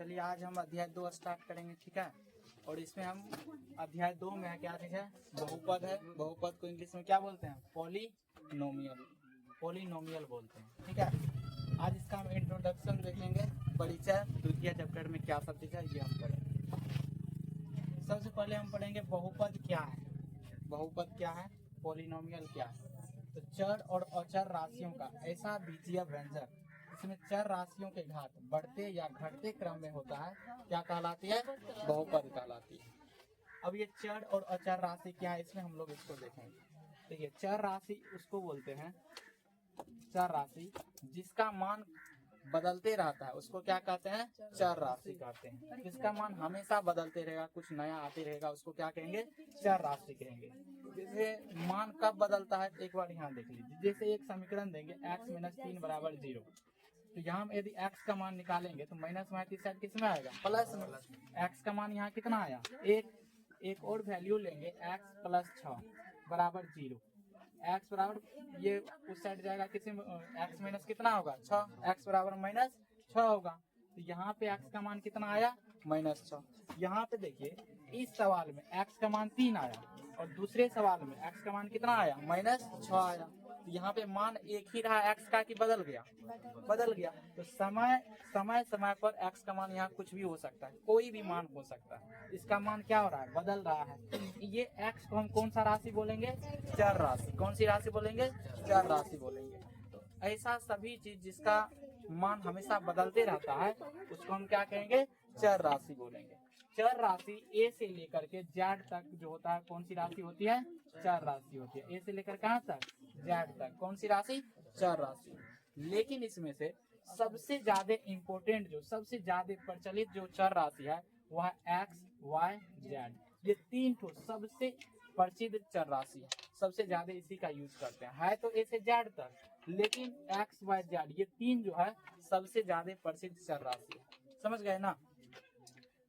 चलिए आज हम अध्याय 2 स्टार्ट करेंगे, ठीक है। और इसमें हम अध्याय 2 में क्या है, बहुपद है। बहुपद को इंग्लिश में क्या बोलते हैं? पॉलिनोमियल, पॉलिनोमियल बोलते हैं, ठीक है। आज इसका हम इंट्रोडक्शन देखेंगे, परिचय, द्वितीय चैप्टर में क्या सब चीज है ये हम पढ़ेंगे। सबसे पहले हम पढ़ेंगे बहुपद क्या है, बहुपद क्या है, पॉलिनोमियल क्या है। तो चर और अचर राशियों का ऐसा बीजीय व्यंजक इसमें चर राशियों के घात बढ़ते या घटते क्रम में होता है, क्या कहलाती है? बहुपद कहलाती है। अब ये चर और अचर राशि क्या है, इसमें हम लोग इसको देखेंगे। देखिए चर राशि उसको बोलते हैं, चर राशि जिसका मान बदलते रहता है उसको क्या कहते हैं? चर राशि कहते हैं। जिसका मान हमेशा बदलते रहेगा, कुछ नया आते रहेगा, उसको क्या कहेंगे? चर राशि कहेंगे। जैसे मान कब बदलता है एक बार यहाँ देख लीजिए। जैसे एक समीकरण देंगे x-3 बराबर 0, तो यहाँ हम यदि x का मान निकालेंगे तो माइनस में साइड किस में आएगा? प्लस में। x का मान यहाँ कितना आया? एक और वैल्यू लेंगे x + 6 बराबर 0। x बराबर ये उस साइड जाएगा, किसी x माइनस कितना होगा? 6। x बराबर -6 होगा। तो यहाँ पे x का मान कितना आया? -6। यहाँ पे देखिए इस सवाल में x का मान 3 आया और दूसरे सवाल में x का मान कितना आया? -6 आया। तो यहाँ पे मान एक ही रहा x का, कि बदल गया? बदल गया। तो समय पर x का मान यहाँ कुछ भी हो सकता है, कोई भी मान हो सकता है। इसका मान क्या हो रहा है? बदल रहा है। ये x को हम कौन सा राशि बोलेंगे? चर राशि। कौन सी राशि बोलेंगे? चर राशि बोलेंगे। तो ऐसा सभी चीज जिसका मान हमेशा बदलते रहता है उसको हम क्या कहेंगे? चर राशि बोलेंगे। चर राशि a से लेकर के z तक जो होता है कौन सी राशि होती है? चर राशि होती है। a से लेकर कहाँ तक? z तक कौन सी राशि? चर राशि। लेकिन इसमें से सबसे ज्यादा इम्पोर्टेंट, जो सबसे ज्यादा प्रचलित जो चर राशि है वह x, y, z। ये तीन ठो सबसे प्रसिद्ध चर राशि है, सबसे ज्यादा इसी का यूज करते हैं। है तो a से z तक, लेकिन x, y, z ये तीन जो है सबसे ज्यादा प्रसिद्ध चर राशि है। समझ गए ना?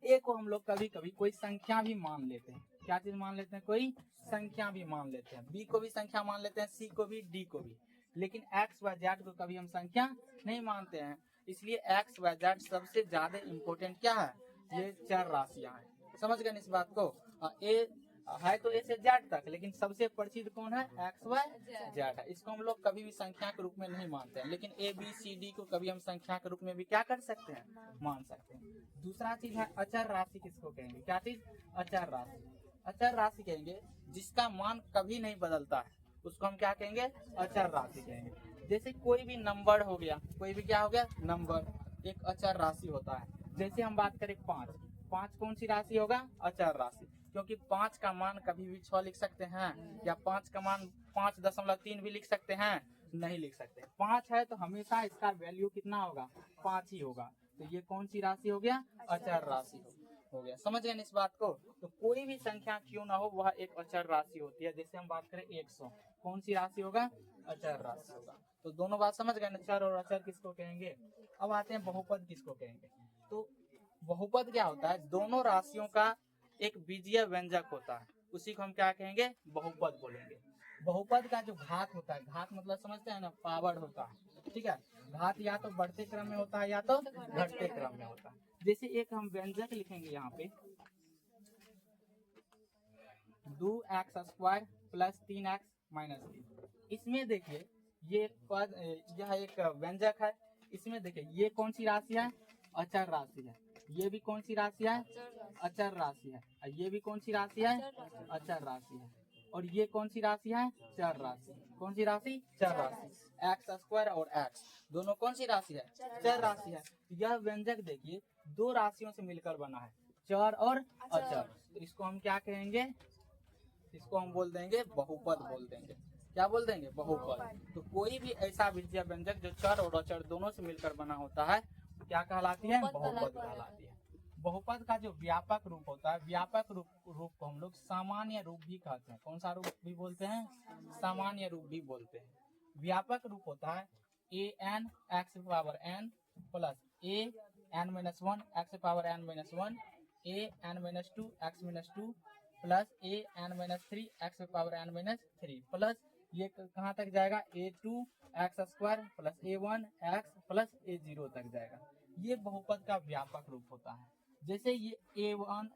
a को हम लोग कभी कभी कोई संख्या भी मान लेते हैं। क्या चीज मान लेते हैं? कोई संख्या भी मान लेते हैं। b को भी संख्या मान लेते हैं, c को भी, d को भी। लेकिन x, y, z को कभी हम संख्या नहीं मानते हैं। इसलिए x, y, z सबसे ज्यादा इम्पोर्टेंट क्या है? ये चर राशियां हैं। समझ गए इस बात को? a है तो a से z तक, लेकिन सबसे प्रसिद्ध कौन है? x, y, z है। इसको हम लोग कभी भी संख्या के रूप में नहीं मानते हैं, लेकिन a, b, c, d को कभी हम संख्या के रूप में भी क्या कर सकते हैं? मान सकते हैं। दूसरा चीज है अचर राशि। किसको कहेंगे? क्या चीज? अचर राशि। अचर राशि कहेंगे जिसका मान कभी नहीं बदलता है, उसको हम क्या कहेंगे? अचर राशि कहेंगे। जैसे कोई भी नंबर हो गया, कोई भी क्या हो गया? नंबर एक अचर राशि होता है। जैसे हम बात करें 5 कौन सी राशि होगा? अचर राशि। क्योंकि 5 का मान कभी भी 6 लिख सकते हैं, या 5 का मान 5.3 भी लिख सकते हैं, नहीं लिख सकते। 5 है तो हमेशा इसका वैल्यू कितना होगा? 5 ही होगा। तो ये कौन सी राशि हो गया? अचर राशि हो गया। समझ गए इस बात को? तो कोई भी संख्या क्यों ना हो वह एक अचर राशि होती है। जैसे हम बात करें 100, कौन सी राशि होगा? अचर राशि होगा। तो दोनों बात समझ गए ना? चर और अचर किसको कहेंगे? अब आते हैं बहुपद किसको कहेंगे। तो बहुपद क्या होता है? दोनों राशियों का एक बीजीय व्यंजक होता है, उसी को हम क्या कहेंगे? बहुपद बोलेंगे। बहुपद का जो घात होता है, घात मतलब समझते हैं ना? पावर होता है, ठीक है। घात या तो बढ़ते क्रम में होता है या तो घटते क्रम में होता है। जैसे एक हम व्यंजक लिखेंगे यहाँ पे 2x² + 3x - 3। इसमें देखिए ये पद, यह एक व्यंजक है। इसमें देखिए ये कौन सी राशि है? अचर राशि है। ये भी कौन सी राशि है? अचर राशि है। और ये भी कौन सी राशि है? अचर राशि है। और ये कौन सी राशि है? चर राशि। कौन सी राशि? चर राशि। x² और x दोनों कौन सी राशि है? चर राशि है। यह व्यंजक देखिए दो राशियों से मिलकर बना है, चर और अचर। तो इसको हम क्या कहेंगे? इसको हम बोल देंगे बहुपद बोल देंगे। क्या बोल देंगे? बहुपद। तो कोई भी ऐसा बीजीय व्यंजक जो चर और अचर दोनों से मिलकर बना होता है क्या कहलाती है? बहुपद कहलाती है। बहुपद का जो व्यापक रूप होता है, व्यापक रूप को हम लोग सामान्य रूप भी कहते हैं। कौन सा रूप भी बोलते हैं? सामान्य रूप भी बोलते हैं। व्यापक रूप होता है an x⁴n plus an-1 x⁴n-1 an-2 x-2 plus an-3 x⁴n-3 plus ये कहाँ तक जाएगा? a2 x² plus a1 x plus a0 तक जाएगा। ये बहुपद का व्यापक रूप होता है। जैसे ये a1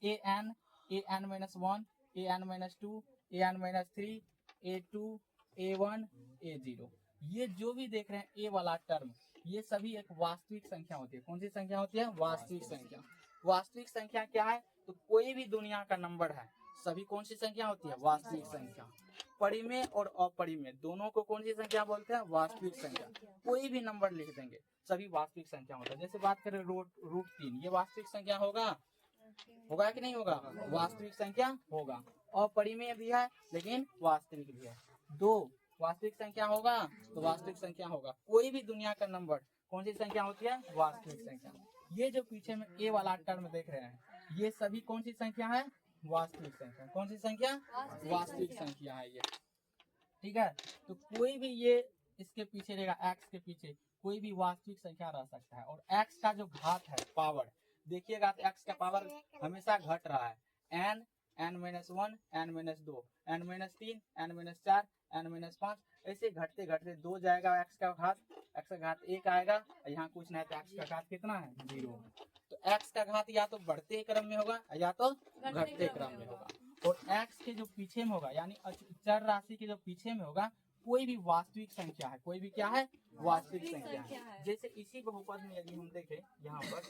an minus 1 an minus 2 an minus 3 a2 a1 a0, ये जो भी देख रहे हैं ए वाला टर्म, ये सभी एक वास्तविक संख्या होती है। कौन सी संख्या होती है? वास्तविक संख्या। वास्तविक संख्या क्या है? तो कोई भी दुनिया का नंबर है, सभी कौन सी संख्या होती है? वास्तविक संख्या। परिमेय और अपरिमेय दोनों को कौन सी संख्या बोलते हैं? वास्तविक संख्या। कोई भी नंबर लिख देंगे, सभी वास्तविक संख्या होता है। जैसे बात करें रूट 3, ये वास्तविक संख्या होगा कि नहीं होगा? वास्तविक संख्या होगा। अपरिमेय भी है लेकिन वास्तविक भी है। 2 वास्तविक संख्या होगा तो वास्तविक संख्या होगा। कोई भी दुनिया का नंबर कौन सी संख्या होती है? वास्तविक संख्या। ये जो पीछे में ए वाला टर्म देख रहे हैं, ये सभी कौन सी संख्या है? वास्तविक संख्या। कौन सी संख्या? वास्तविक संख्या है ये, ठीक है। तो कोई भी ये इसके पीछे रहेगा, एक्स के पीछे कोई भी वास्तविक संख्या रह सकता है। और एक्स का जो घात है, पावर देखिएगा, तो एक्स का पावर हमेशा घट रहा है। n minus 1 n minus 2 n minus 3 n minus 4 n minus 5, ऐसे घटते घटते 2 जाएगा एक्स का घात 1 आएगा। यहाँ कुछ नहीं, तो एक्स का घात कितना है? 0। तो एक्स का घात या तो बढ़ते क्रम में होगा या तो घटते क्रम में होगा। और एक्स के जो पीछे में होगा, यानी चर राशि के जो पीछे में होगा, कोई भी वास्तविक संख्या है। कोई भी क्या है? वास्तविक संख्या है। जैसे इसी बहुपद में यदि हम देखें, यहाँ पर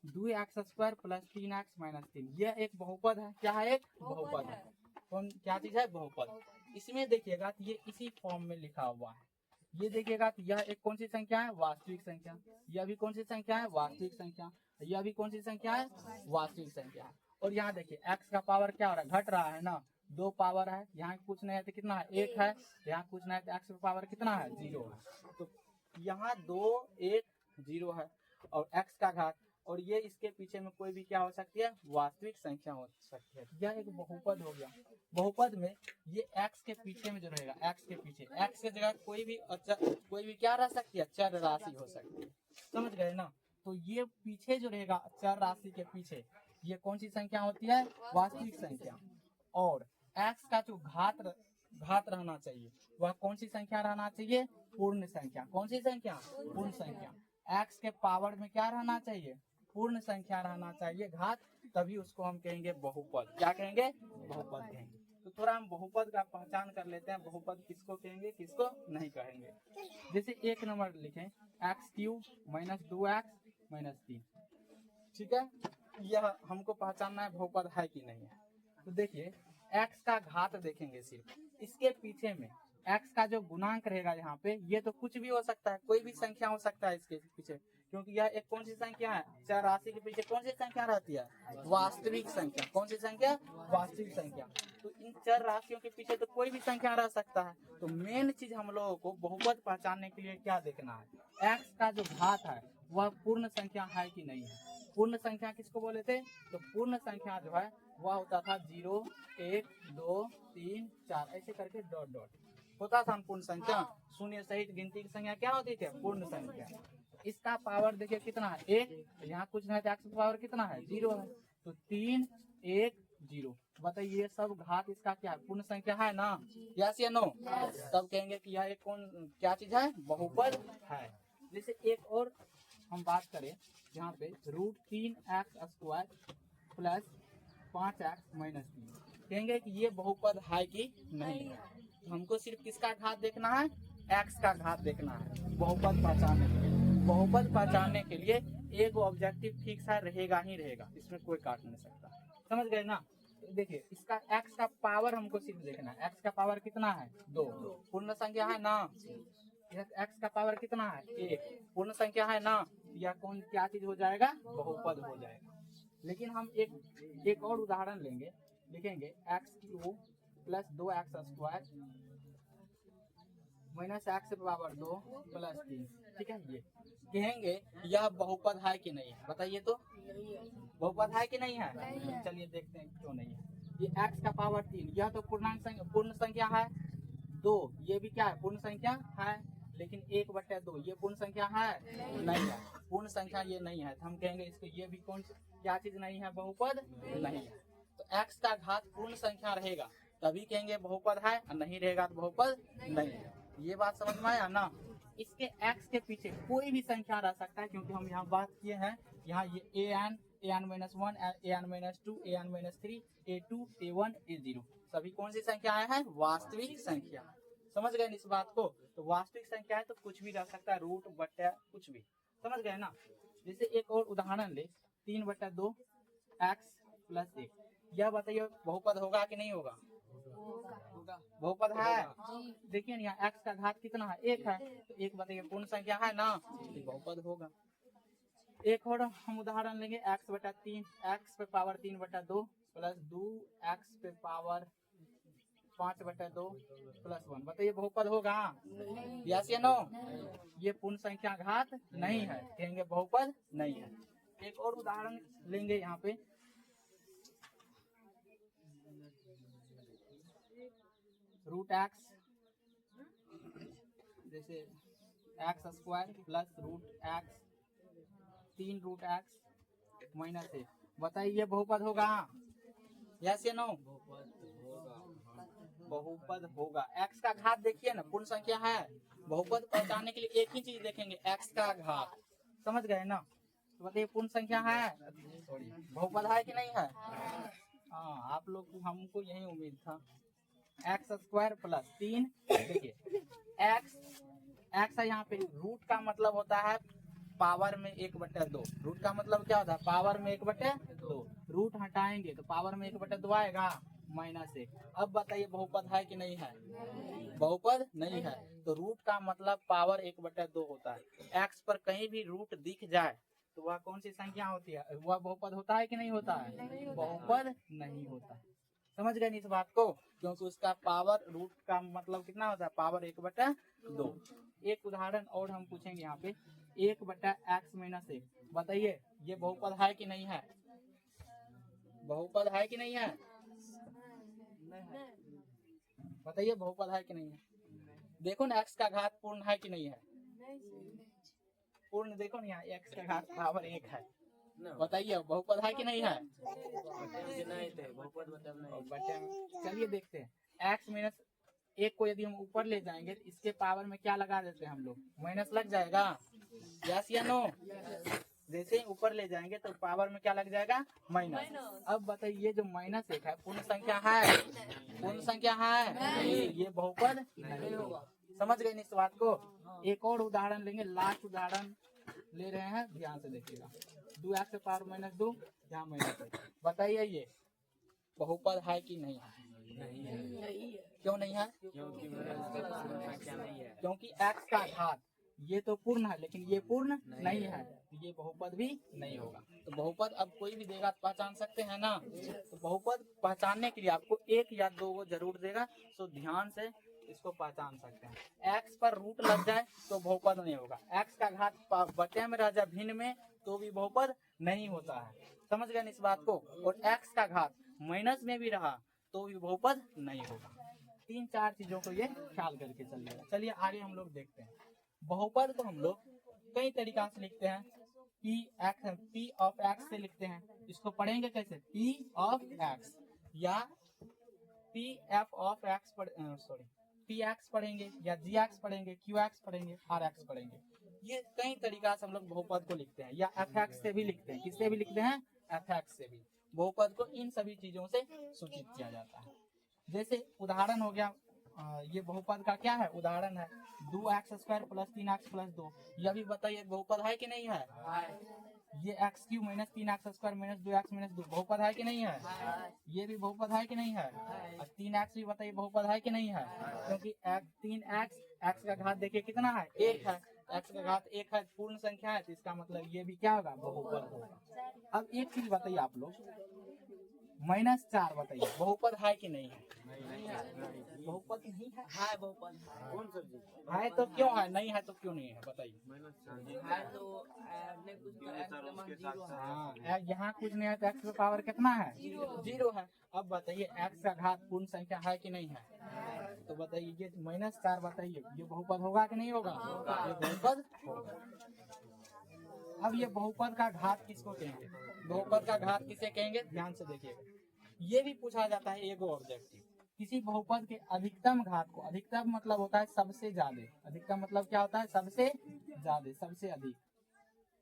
2x² प्लस 3x माइनस 3, यह एक बहुपद है। क्या है? एक बहुपद है। कौन क्या चीज है? बहुपद। इसमें देखिएगा तो ये इसी फॉर्म में लिखा हुआ है। ये देखिएगा तो यह एक कौन सी संख्या है? वास्तविक संख्या। यह भी कौन सी संख्या है? वास्तविक संख्या। यह भी कौन सी संख्या है? वास्तविक संख्या है। और यहाँ देखिए एक्स का पावर क्या हो रहा है? घट रहा है ना। 2 पावर है, यहाँ कुछ नहीं है तो कितना है? 1 है। यहाँ कुछ नहीं है तो एक्स का पावर कितना है? 0 है। तो यहाँ 2 1 0 है और एक्स का घात, और ये इसके पीछे में कोई भी क्या हो सकती है? वास्तविक संख्या हो सकती है। यह एक बहुपद हो गया। बहुपद में ये x के पीछे में जो रहेगा, x के पीछे, x के जगह कोई भी क्या रह सकती है? चर राशि हो सकती है। समझ गए ना? तो ये पीछे जो रहेगा चर राशि के पीछे, ये कौन सी संख्या होती है? वास्तविक संख्या। और x का जो घात रहना चाहिए, वह कौन सी संख्या रहना चाहिए? पूर्ण संख्या। कौन सी संख्या? पूर्ण संख्या। x के पावर में क्या रहना चाहिए? पूर्ण संख्या रहना चाहिए घात, तभी उसको हम कहेंगे बहुपद। क्या कहेंगे? बहुपद कहेंगे। तो थोड़ा हम बहुपद का पहचान कर लेते हैं, बहुपद किसको कहेंगे किसको नहीं कहेंगे। जैसे एक नंबर लिखें, x³ माइनस 2x माइनस 3, ठीक है। यह हमको पहचानना है बहुपद है कि नहीं है। तो देखिए x का घात देखेंगे, सिर्फ इसके पीछे में x का जो गुणांक रहेगा यहाँ पे, ये तो कुछ भी हो सकता है, कोई भी संख्या हो सकता है इसके पीछे, क्योंकि यह एक कौन सी संख्या है? चर राशि के पीछे कौन सी संख्या रहती है? वास्तविक संख्या। कौन सी संख्या? वास्तविक संख्या। तो इन चर राशियों के पीछे तो कोई भी संख्या रह सकता है। तो मेन चीज हम लोगों को बहुपद पहचानने के लिए क्या देखना है? एक्स का जो घात है वह पूर्ण संख्या है कि नहीं है। पूर्ण संख्या किसको बोले थे? तो पूर्ण संख्या जो है वह होता था 0 1 2 3 4 ऐसे करके डॉट डॉट होता था पूर्ण संख्या। शून्य सहित गिनती की संख्या क्या होती थी? पूर्ण संख्या। इसका पावर देखिए कितना है? 1। यहाँ कुछ नहीं, एक्स का पावर कितना है? 0 है। तो 3 1 0। बताइए ये सब घात इसका क्या है? पूर्ण संख्या है ना? यस या नो? तब कहेंगे कि यह एक क्या चीज है? बहुपद है। जैसे एक और हम बात करें, यहाँ पे √3x² प्लस 5x माइनस 3, कहेंगे कि ये बहुपद है कि नहीं है। तो हमको सिर्फ किसका घात देखना है? x का घात देखना है बहुपद पहचानने के लिए। बहुपद पहचानने के लिए एक ऑब्जेक्टिव फिक्स है, रहेगा ही रहेगा, इसमें कोई काट नहीं सकता। समझ गए ना? तो देखिए इसका x का पावर हमको सिर्फ देखना है। x का पावर कितना है? 2। पूर्ण संख्या है ना? x का पावर कितना है? 1। पूर्ण संख्या है ना? यह कौन क्या चीज हो जाएगा? बहुपद हो जाएगा। लेकिन हम एक और उदाहरण लेंगे, लिखेंगे x³ plus 2x² minus x power 2 plus 3, ठीक है। ये कहेंगे यह बहुपद है कि नहीं है? बताइए तो, बहुपद है कि नहीं है? चलिए देखते हैं क्यों नहीं है। ये x का पावर 3, यह तो पूर्ण संख्या है। 2 ये भी क्या है? पूर्ण संख्या है। लेकिन 1/2 ये पूर्ण संख्या है? नहीं है। पूर्ण संख्या ये नहीं है, तो हम कहेंगे इसको ये भी कौन क्या चीज नहीं है? बहुपद नहीं है। तो x का घात पूर्ण संख्या रहेगा तभी कहेंगे बहुपद है, और नहीं रहेगा तो बहुपद नहीं है। ये बात समझ में आया ना? इसके x के पीछे कोई भी संख्या रह सकता है, क्योंकि हम यहाँ बात किए हैं यहाँ ये an-1, an-2, an-3, a2, a1, a0 सभी कौन सी संख्याएं हैं? वास्तविक संख्या। समझ गए इस बात को? तो वास्तविक संख्या है तो कुछ भी रह सकता है, रूट बटा कुछ भी। समझ गए ना? जैसे एक और उदाहरण ले, 3/2 x + 1। यह बताइए बहुपद होगा कि नहीं होगा? बहुपद है। देखिए यहाँ x का घात कितना है? 1 है, तो 1 बताइए पूर्ण संख्या है ना, तो बहुपद होगा। एक और हम उदाहरण लेंगे, x/3 x पे पावर 3/2 प्लस 2x पे पावर 5/2 प्लस 1। बताइए बहुपद होगा? यस या नो? ये पूर्ण संख्या घात नहीं है, कहेंगे बहुपद नहीं है। एक और उदाहरण लेंगे यहाँ पे, √x जैसे x² प्लस √x 3√x - 1। बताइए ये बहुपद होगा? यस या नो? बहुपद होगा। x का घात देखिए ना, पूर्ण संख्या है। बहुपद पहचानने के लिए एक ही चीज देखेंगे, x का घात। समझ गए ना? तो बताइए पूर्ण संख्या है, बहुपद है कि नहीं है? हाँ, आप लोग को हमको यही उम्मीद था। x² प्लस 3, देखिए x है यहाँ पे, रूट का मतलब होता है पावर में 1/2। रूट का मतलब क्या होता है? पावर में 1/2। रूट हटाएंगे तो पावर में 1/2 आएगा, -1। अब बताइए बहुपद है कि नहीं है? बहुपद नहीं है। तो रूट का मतलब पावर 1/2 होता है। x पर कहीं भी रूट दिख जाए तो वह कौन सी संख्या होती है? वह बहुपद होता है कि नहीं होता है? बहुपद नहीं होता है। समझ गए इस बात को? क्योंकि उसका पावर, रूट का मतलब कितना होता है? पावर 1/2। एक उदाहरण और हम पूछेंगे यहाँ पे, 1/x - 1। बताइए ये बहुपद है कि नहीं है? बहुपद है कि नहीं है? बताइए बहुपद है कि नहीं है? देखो ना x का घात पूर्ण है कि नहीं है? पूर्ण देखो ना, यहाँ x का घात पावर 1 है। बताइए बहुपद है कि नहीं है? चलिए देखते हैं, x - 1 को यदि हम ऊपर ले जाएंगे तो इसके पावर में क्या लगा देते हैं हम लोग? माइनस लग जाएगा। यस या नो? जैसे ही ऊपर ले जाएंगे तो पावर में क्या लग जाएगा? माइनस। अब बताइए ये जो -1 है पूर्ण संख्या है? पूर्ण संख्या है, ये बहुपद नहीं होगा। समझ गए इस बात को? एक और उदाहरण लेंगे, लास्ट उदाहरण ले रहे हैं, ध्यान से देखिएगा। 2x पे पावर -2, यहाँ -1। बताइए ये बहुपद है कि नहीं है? नहीं है। क्यों नहीं है? क्योंकि x का घात ये तो पूर्ण है, लेकिन ये पूर्ण नहीं है, तो ये बहुपद भी नहीं होगा। तो बहुपद अब कोई भी देगा तो पहचान सकते हैं ना? तो बहुपद पहचानने के लिए आपको 1 या 2 को जरूर देगा, तो ध्यान से इसको पहचान सकते हैं। x पर रूट लग जाए तो बहुपद नहीं होगा। x का घात बटे में रह जाए भिन्न में तो भी बहुपद नहीं होता है। समझ गए इस बात को? और x का घात माइनस में भी रहा तो भी बहुपद नहीं होगा। 3-4 चीजों को ये ख्याल करके चलिएगा। चलिए आगे हम लोग देखते हैं। बहुपद को हम लोग कई तरीका से लिखते हैं। p ऑफ x से लिखते हैं। इसको पढ़ेंगे कैसे? p ऑफ x या pf ऑफ x px पढ़ेंगे या gx पढ़ेंगे, qx पढ़ेंगे, rx पढ़ेंगे। ये कई तरीका से हम लोग बहुपद को लिखते हैं, या fx से भी लिखते हैं। किससे भी लिखते हैं? fx से भी। बहुपद को इन सभी चीजों से सूचित किया जाता है। जैसे उदाहरण हो गया, ये बहुपद का क्या है? उदाहरण है 2x² प्लस 3x प्लस 2। यह भी बताइए बहुपद है कि नहीं है? ये x³ - 3x² - 2x - 2 बहुपद है कि नहीं है? ये भी बहुपद है कि नहीं है? और 3x भी बताइए बहुपद है कि नहीं है? क्योंकि 3x, x का घात देखिए कितना है? 1 है। x का घात 1 है, पूर्ण संख्या है, तो इसका मतलब ये भी क्या होगा? बहुपद होगा। अब एक चीज बताइए आप लोग, -4 बताइए बहुपद है कि नहीं है? बहुपद नहीं है। है बहुपद कौन सब्जी है तो क्यों है? नहीं है तो क्यों नहीं है? बताइए। है तो ने कुछ जीरो है। हाँ, यहाँ कुछ नहीं है तो x का पावर कितना है? 0 है। अब बताइए x का घात पूर्ण संख्या है कि नहीं है? तो बताइए ये -4 बताइए ये बहुपद होगा कि नहीं होगा? ये बहुपद होगा। अब ये बहुपद का घात किसको कहेंगे? बहुपद का घात किसे कहेंगे? ध्यान से देखिएगा। ये भी पूछा जाता है एगो ऑब्जेक्टिव। किसी बहुपद के अधिकतम घात को, अधिकतम मतलब होता है सबसे ज्यादा, अधिकतम मतलब क्या होता है सबसे ज्यादा, सबसे अधिक।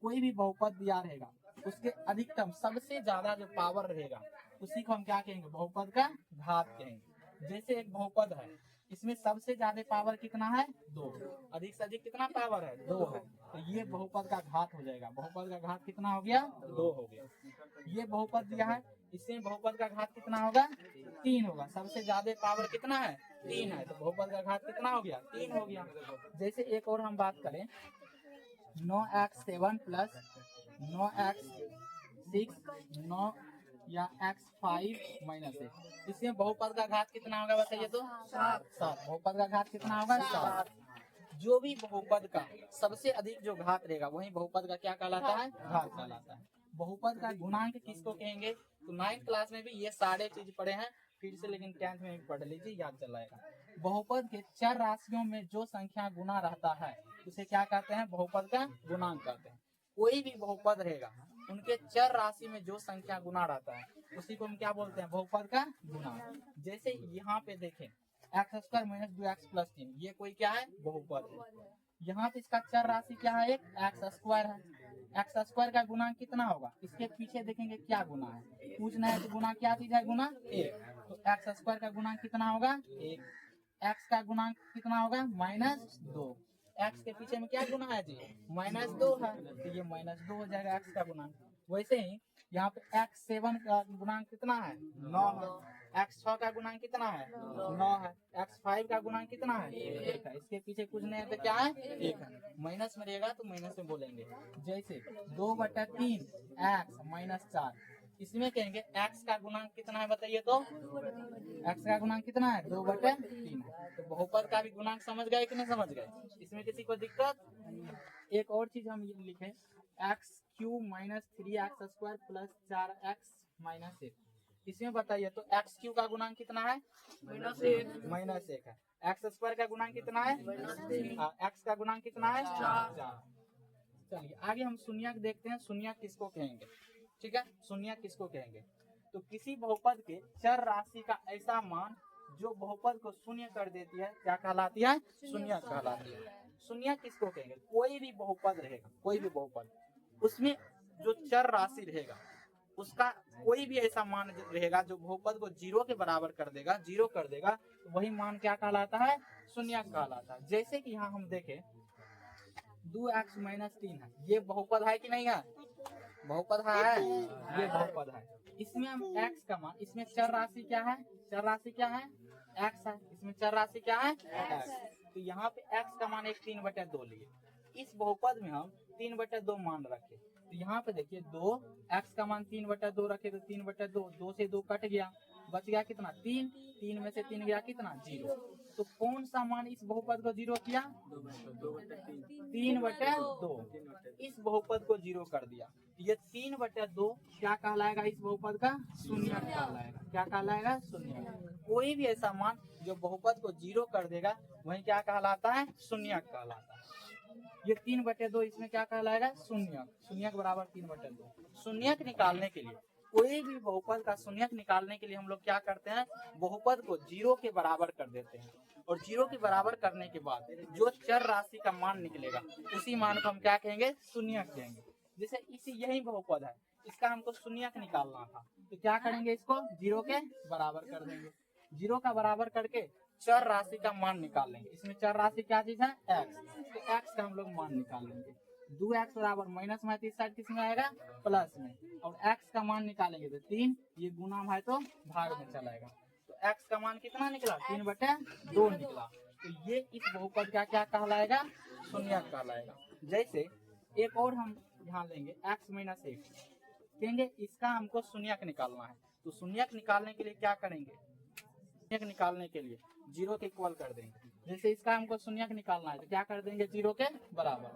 कोई भी बहुपद दिया रहेगा उसके अधिकतम सबसे ज्यादा जो पावर रहेगा उसी को हम क्या कहेंगे, बहुपद का घात कहेंगे। जैसे एक बहुपद है, इसमें सबसे ज्यादा पावर कितना है, 2, अधिक से अधिक कितना पावर है, 2 है, तो ये बहुपद का घात हो जाएगा। बहुपद का घात कितना हो गया, 2 हो गया। ये बहुपद दिया है, इसमें बहुपद का घात कितना होगा, 3 होगा। सबसे ज्यादा पावर कितना है, 3 है, तो बहुपद का घात कितना हो गया, 3 हो गया। जैसे एक और हम बात करें, 9x7 प्लस 9x6 9 या x5 माइनस 1, इसमें बहुपद का घात कितना होगा बताइए तो, 7। बहुपद का घात कितना होगा, 7। जो भी बहुपद का सबसे अधिक जो घात रहेगा वही बहुपद का क्या कहलाता है, घात कहलाता है। बहुपद का गुणांक किसको कहेंगे, तो 9th क्लास में भी ये सारे चीज पढ़े हैं, फिर से लेकिन 10th में भी पढ़ लीजिए, याद चलाएगा। बहुपद के चर राशियों में जो संख्या गुना रहता है उसे क्या कहते हैं, बहुपद का गुणांक कहते हैं। कोई भी बहुपद रहेगा उनके चर राशि में जो संख्या गुना रहता है उसी को हम क्या बोलते हैं, बहुपद का गुणांक। जैसे यहाँ पे देखें x² माइनस 2x प्लस 3, ये कोई क्या है, बहुपद है। यहाँ पे इसका चर राशि क्या है, एक x² है। x² का गुणांक कितना होगा, इसके पीछे देखेंगे क्या गुना है, पूछना है तो गुना क्या चीज है, गुना 1, तो x² का गुणांक कितना होगा, 1। x का गुणांक कितना होगा, -2। x के पीछे में क्या गुना है जी, -2 है, तो ये -2 हो जाएगा x का गुणांक। वैसे ही यहाँ पे x7 का गुणांक कितना है, 9 है। x6 का गुणांक कितना है, 9 है। x5 का गुणांक कितना है, 1 है। इसके पीछे कुछ नहीं है तो क्या है, 1 है। माइनस में रहेगा तो माइनस में बोलेंगे। जैसे 2/3 x माइनस 4, इसमें कहेंगे x का गुणांक कितना है बताइए तो, x का गुणांक कितना है, 2/3 है। तो बहुपद का भी गुणांक समझ गए कि नहीं समझ गए, इसमें किसी को दिक्कत। एक और चीज हम ये लिखे, x³ minus 3x² plus 4x minus 1, इसमें बताइए तो x³ का गुणांक कितना है, -1 है। x² का गुणांक कितना है, x का गुणांक कितना है, 4। चलिए आगे हम शून्यक देखते हैं, शून्यक किसको कहेंगे, ठीक है। शून्यक किसको कहेंगे, तो किसी बहुपद के चर राशि का ऐसा मान जो बहुपद को शून्य कर देती है क्या कहलाती है, शून्यक कहलाती है। शून्यक किसको कहेंगे, कोई भी बहुपद रहेगा, कोई भी बहुपद, उसमें जो चर राशि रहेगा उसका कोई भी ऐसा मान रहेगा जो बहुपद को 0 के बराबर कर देगा, 0 कर देगा, तो वही मान क्या कहलाता है, शून्यक कहलाता है। जैसे कि यहाँ हम देखें 2x माइनस 3 है, ये बहुपद है कि नहीं है, बहुपद है, ये बहुपद है। इसमें हम x का मान, इसमें चर राशि क्या है, चर राशि क्या है, x है, इसमें चर राशि क्या है, x। तो यहाँ पे x का मान 3/2 लिए, इस बहुपद में हम 3/2 मान रखे, तो यहाँ पे देखिए 2, x का मान 3/2 रखे तो 3/2, 2 से 2 कट गया, बच गया कितना, 3, 3 में से 3 गया कितना, 0। तो कौन सा मान इस बहुपद को 0 किया, 3/2, इस बहुपद को 0 कर दिया। ये 3/2 क्या कहलाएगा, इस बहुपद का शून्यक कहलाएगा। क्या कहलाएगा, शून्यक। कोई भी ऐसा मान जो बहुपद को 0 कर देगा वही क्या कहलाता है, शून्यक कहलाता है। ये 3/2 इसमें क्या कहलाएगा, शून्यक। शून्यक बराबर 3/2। शून्यक निकालने के लिए, कोई भी बहुपद का शून्यक निकालने के लिए हम लोग क्या करते हैं, बहुपद को 0 के बराबर कर देते हैं, और 0 के बराबर करने के बाद जो चर राशि का मान निकलेगा उसी मान को हम क्या कहेंगे, शून्यक कहेंगे। जैसे इसी यही बहुपद है, इसका हमको शून्यक निकालना था, तो क्या करेंगे, इसको 0 के बराबर कर देंगे। 0 का बराबर करके चर राशि का मान निकाल लेंगे। इसमें चर राशि क्या चीज है, x, तो x का हम लोग मान निकाल लेंगे। 2x बराबर माइनस में, इस साइड किस में आएगा, प्लस में, और x का मान निकालेंगे तो 3, ये गुना है तो भाग में चलाएगा, तो x का मान कितना निकला, 3/2 निकला। तो ये इस बहुपद का क्या कहलाएगा, शून्यक कहलाएगा। जैसे एक और हम यहाँ लेंगे x माइनस 1, कहेंगे इसका हमको शून्यक निकालना है, तो शून्यक निकालने के लिए क्या करेंगे, शून्यक निकालने के लिए 0 के इक्वल कर देंगे। जैसे इसका हमको शून्यक निकालना है तो क्या कर देंगे, 0 के बराबर।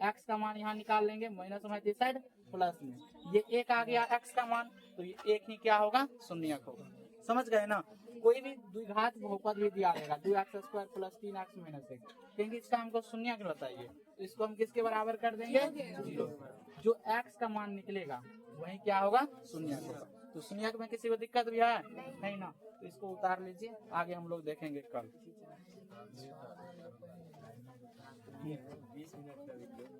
x का मान यहाँ निकाल लेंगे, माइनस में इस साइड प्लस में, ये 1 आ गया x का मान, तो ये 1 ही क्या होगा, शून्यक होगा। समझ गए ना। कोई भी द्विघात बहुपद भी दिया रहेगा, 2x² प्लस 3x माइनस 1, क्योंकि इसका हमको शून्यक बताइए, तो इसको हम किसके बराबर कर देंगे, 0। जो x का मान निकलेगा वही क्या होगा, शून्यक होगा। तो सुनिए में किसी को दिक्कत भी है नहीं ना, तो इसको उतार लीजिए, आगे हम लोग देखेंगे कल। 20 मिनट का वीडियो